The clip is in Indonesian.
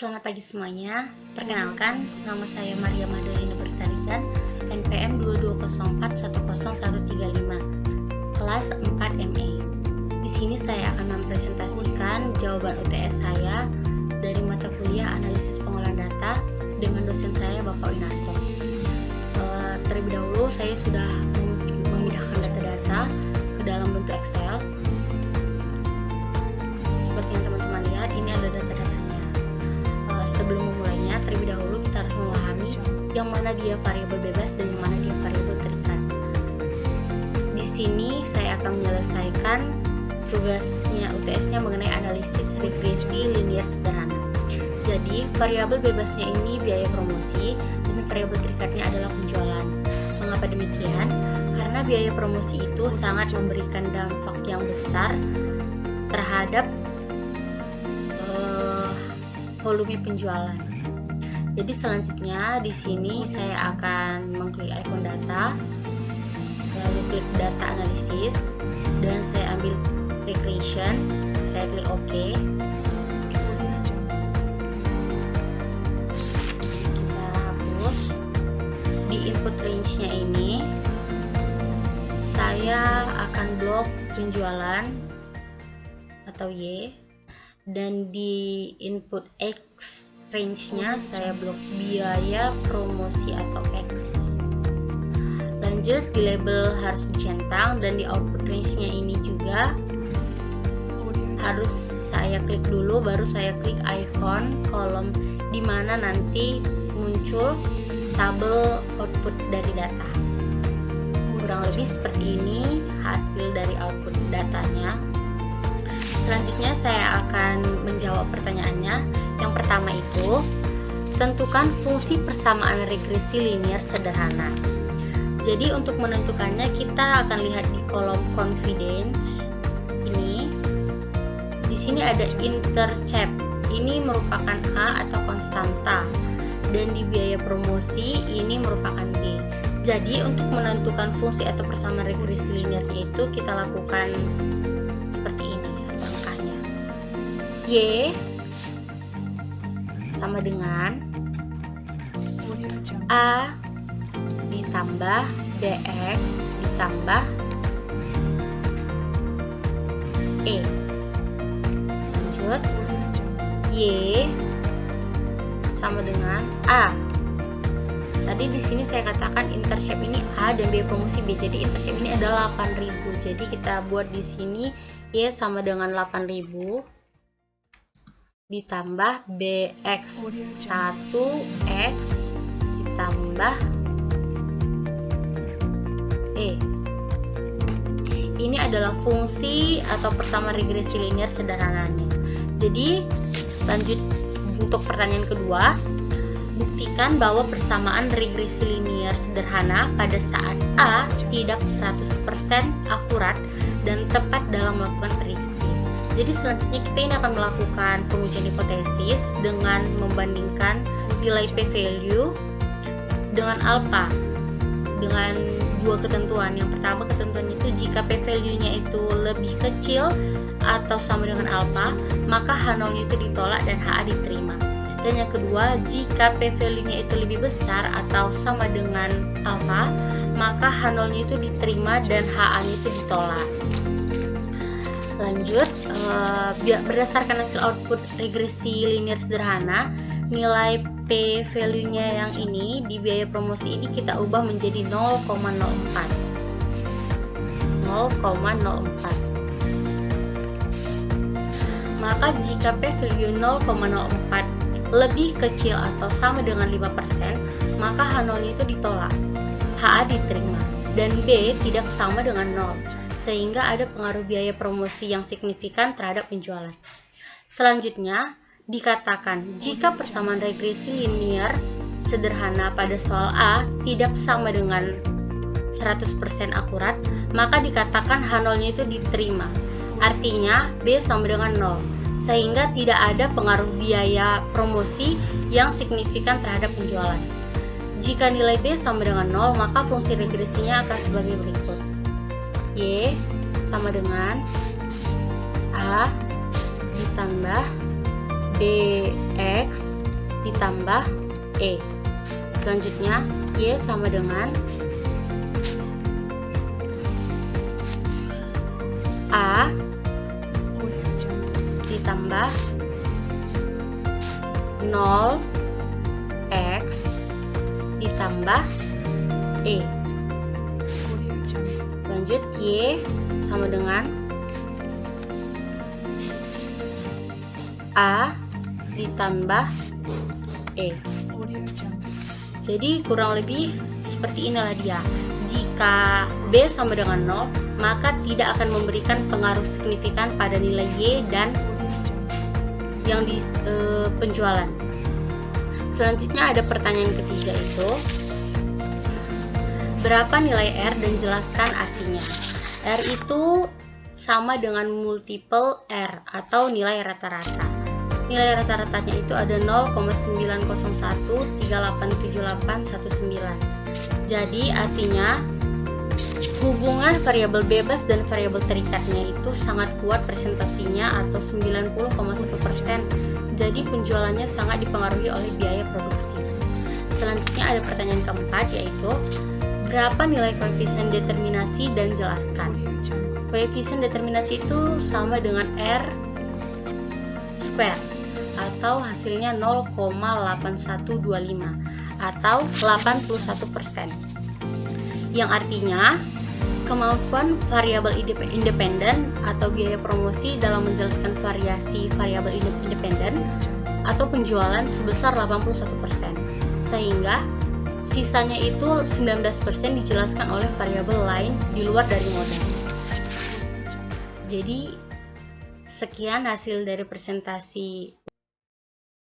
Selamat pagi semuanya. Perkenalkan, nama saya Maria Madalina Bertarigan, NPM 2204101135, kelas 4 MA. Di sini saya akan mempresentasikan jawaban UTS saya dari mata kuliah Analisis Pengolahan Data dengan dosen saya Bapak Winarto. Terlebih dahulu saya sudah memindahkan data-data ke dalam bentuk Excel. Seperti yang teman-teman lihat, ini ada data-datanya. Sebelum memulainya, terlebih dahulu kita harus memahami yang mana dia variabel bebas dan yang mana dia variabel terikat. Di sini saya akan menyelesaikan tugasnya UTS-nya mengenai analisis regresi linear sederhana. Jadi, variabel bebasnya ini biaya promosi dan variabel terikatnya adalah penjualan. Mengapa demikian? Karena biaya promosi itu sangat memberikan dampak yang besar terhadap volume penjualan. Jadi selanjutnya di sini saya akan mengklik icon data, lalu klik data analisis, dan saya ambil regression. Saya klik OK. Kita hapus. Di input range-nya ini saya akan blok penjualan atau Y. Dan di input X range-nya saya blok biaya promosi atau X. Lanjut, di label harus dicentang, dan di output range-nya ini juga harus saya klik dulu, baru saya klik icon kolom di mana nanti muncul tabel output dari data. Kurang lebih seperti ini hasil dari output datanya. Selanjutnya saya akan menjawab pertanyaannya. Yang pertama itu, tentukan fungsi persamaan regresi linear sederhana. Jadi untuk menentukannya kita akan lihat di kolom confidence ini. Di sini ada intercept. Ini merupakan A atau konstanta, dan di biaya promosi ini merupakan B. Jadi untuk menentukan fungsi atau persamaan regresi linearnya itu kita lakukan seperti ini. Y sama dengan A ditambah BX ditambah E. Lanjut, Y sama dengan A. Tadi di sini saya katakan intercept ini A dan biaya promosi B. Jadi intercept ini adalah 8.000. Jadi kita buat di sini Y sama dengan 8.000 ditambah BX 1X ditambah E. Ini adalah fungsi atau persamaan regresi linear sederhananya. Jadi lanjut untuk pertanyaan kedua, buktikan bahwa persamaan regresi linear sederhana pada saat A tidak 100% akurat dan tepat dalam melakukan prediksi. Jadi selanjutnya kita ini akan melakukan pengujian hipotesis dengan membandingkan nilai p-value dengan alpha dengan dua ketentuan. Yang pertama ketentuan itu jika p-value-nya itu lebih kecil atau sama dengan alpha, maka H0-nya itu ditolak dan HA diterima. Dan yang kedua, jika p-value-nya itu lebih besar atau sama dengan alpha, maka H0-nya itu diterima dan HA-nya itu ditolak. Lanjut, berdasarkan hasil output regresi linear sederhana, nilai P value-nya yang ini di biaya promosi ini kita ubah menjadi 0,04. Maka jika P value 0,04 lebih kecil atau sama dengan 5%, maka H0-nya itu ditolak, HA diterima, dan B tidak sama dengan 0. Sehingga ada pengaruh biaya promosi yang signifikan terhadap penjualan. Selanjutnya, dikatakan jika persamaan regresi linear sederhana pada soal A tidak sama dengan 100% akurat, maka dikatakan H0-nya itu diterima. Artinya B sama dengan 0, sehingga tidak ada pengaruh biaya promosi yang signifikan terhadap penjualan. Jika nilai B sama dengan 0, maka fungsi regresinya akan sebagai berikut. Y sama dengan A ditambah BX ditambah E. Selanjutnya Y sama dengan A ditambah 0x ditambah E. Lanjut Y sama dengan A ditambah E. Jadi kurang lebih seperti inilah dia. Jika B sama dengan 0, maka tidak akan memberikan pengaruh signifikan pada nilai Y dan yang di penjualan. Selanjutnya ada pertanyaan ketiga, itu berapa nilai R dan jelaskan artinya. R itu sama dengan multiple R atau nilai rata-rata. Nilai rata-ratanya itu ada 0,901387819. Jadi artinya hubungan variabel bebas dan variabel terikatnya itu sangat kuat presentasinya atau 90,1%. Jadi penjualannya sangat dipengaruhi oleh biaya produksi. Selanjutnya ada pertanyaan keempat, yaitu berapa nilai koefisien determinasi dan jelaskan. Koefisien determinasi itu sama dengan R square atau hasilnya 0,8125 atau 81%. Yang artinya kemampuan variabel independen atau biaya promosi dalam menjelaskan variasi variabel independen atau penjualan sebesar 81%, sehingga sisanya itu 19% dijelaskan oleh variabel lain di luar dari model. Jadi sekian hasil dari presentasi